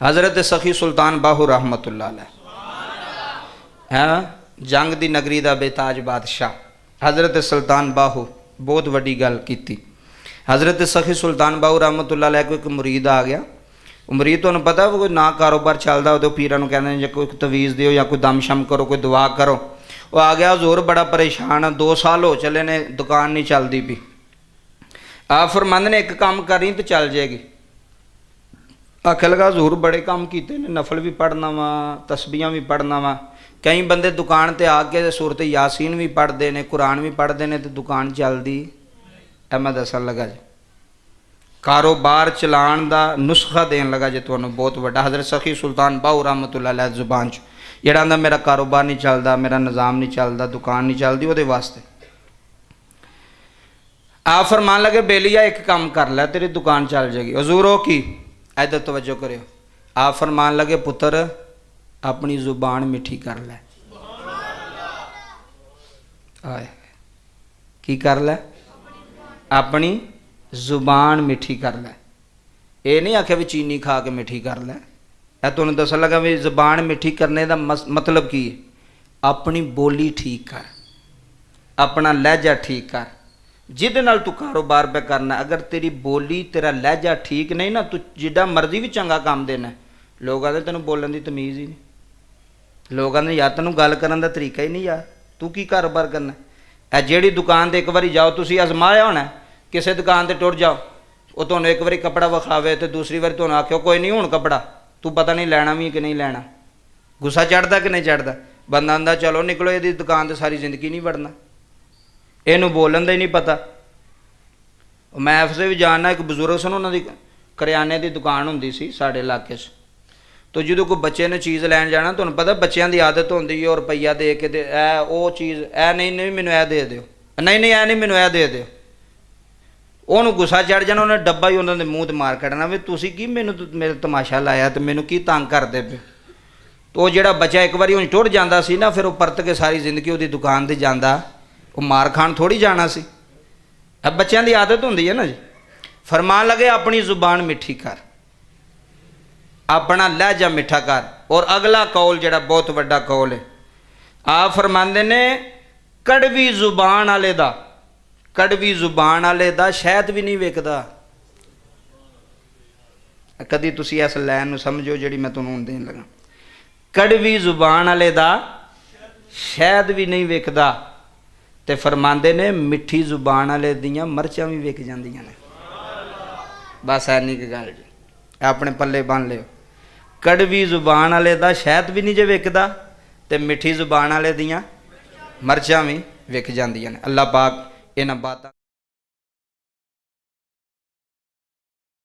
हज़रत सखी सुल्तान बाहू रहमतुल्लाह अलैह है जंग दी नगरी दा बेताज बादशाह हज़रत सुल्तान बाहू बहुत वड्डी गल की। हज़रत सखी सुल्तान बाहू रहमतुल्लाह अलैह को एक मुरीद आ गया। मुरीद तुहानूं पता कोई ना कारोबार चलदा उदों पीरां नूं कहंदे जे कोई तवीज़ दिओ या कोई दम शम करो कोई दुआ करो। वो आ गया हज़ूर बड़ा परेशान है, 2 साल हो चले ने दुकान नहीं चलती पी। आप फरमांदे ने एक काम करी तो चल जाएगी। आखे लगा हज़ूर बड़े काम किए ने, नफल भी पढ़ना वा तस्बीहां भी पढ़ना वा। कई बंदे दुकान ते आके सूरत यासीन भी पढ़ते हैं कुरान भी पढ़ते हैं तो दुकान चलती है। मैं दसन लगा जी कारोबार चलाण दा नुस्खा देन लगा जे तुहानूं बहुत वड्डा। हज़रत सखी सुल्तान बाहू रहमतुल्लाह अलैह जुबान च जिहड़ा आंदा मेरा कारोबार नहीं चलता, मेरा निज़ाम नहीं चलता, दुकान नहीं चलती, उहदे वास्ते आप फरमान लगे बेलिया एक काम कर लै तेरी दुकान चल जाएगी। हज़ूर हो की इधर तवज्जो करियो। आप फरमान लगे पुत्र अपनी जुबान मिठी कर लै। आए की कर लै? अपनी जुबान मिठी कर लै। ये नहीं आख्या भी चीनी खा के मिठी कर लै। यह तुहानूं दसन लगा भी जुबान मिठी करने का मतलब की है? अपनी बोली ठीक कर, अपना लहजा ठीक कर, जिद नाल तू कारोबार पे करना। अगर तेरी बोली तेरा लहजा ठीक नहीं ना, तू जिड्डा मर्जी भी चंगा काम देना। लोग आते तेन बोलन की तमीज़ ही नहीं। लोग आते यार तेन गल करन दा तरीका ही नहीं, यार तू की कारोबार करना। ए जिहड़ी दुकान ते एक बारी जाओ तुसीं आजमाया होना, किसी दुकान ते टुर जाओ वो तुहानूं एक बारी कपड़ा विखावे तो दूसरी बारी तुहानूं आखिओ कोई नहीं हुण कपड़ा तू पता नहीं लैना भी कि नहीं लैना। गुस्सा चढ़दा कि नहीं चढ़दा? बंदा आंदा चलो निकलो इहदी दुकान ते सारी जिंदगी नहीं वड़ना, इहनूं बोलन दा ही नहीं पता। मैं ऐसे भी जानना एक बजुर्ग सन, उन्होंने करियाने की दुकान होंदी सी साडे इलाके च। तो जो कोई बच्चे ने चीज़ लैन जाना तुहानूं पता बच्चों की आदत होंदी है, रुपया दे के ते ऐ वो चीज़ ऐ नहीं मैनूं ऐ दे दिओ, नहीं ऐ नहीं मैनूं ऐ दे दिओ। उन्होंने गुस्सा चढ़ जाना, उन्हें डब्बा ही उन्होंने मूँह ते मार कढ़ना भी तुसीं की मैनूं मेरे तमाशा लाया तो मैनूं की तंग करदे पे। तो वो जिहड़ा बच्चा एक बारी हुण टुर जांदा सी ना, फिर वो परत के सारी जिंदगी उहदी दुकान ते जांदा, वो मार खाण थोड़ी जाना सी। अब बच्चों की आदत होंदी है ना जी। फरमान लगे अपनी जुबान मिठी कर, अपना लहजा मिठा कर। और अगला कौल जिहड़ा बहुत वड्डा कौल है, आप फरमांदे ने कड़वी जुबान वाले दा, कड़वी जुबान वाले दा शहद भी नहीं विकदा। कदी तुसी इस लैन नूं समझो जिहड़ी मैं तुहानूं देन लगा। कड़वी जुबान वाले दा शहद भी नहीं विकदा ते फरमांदे ने मिठी जुबान वाले दियां मरचां भी विक जांदियां ने। बस ऐनी की गल जी, अपने पल्ले बन लियो। कड़वी जुबान वाले दा शहद भी नहीं जे विकदा ते मिठी जुबान वाले दियां मरचां भी विक जांदियां ने। अल्लाह पाक इन्हां बातां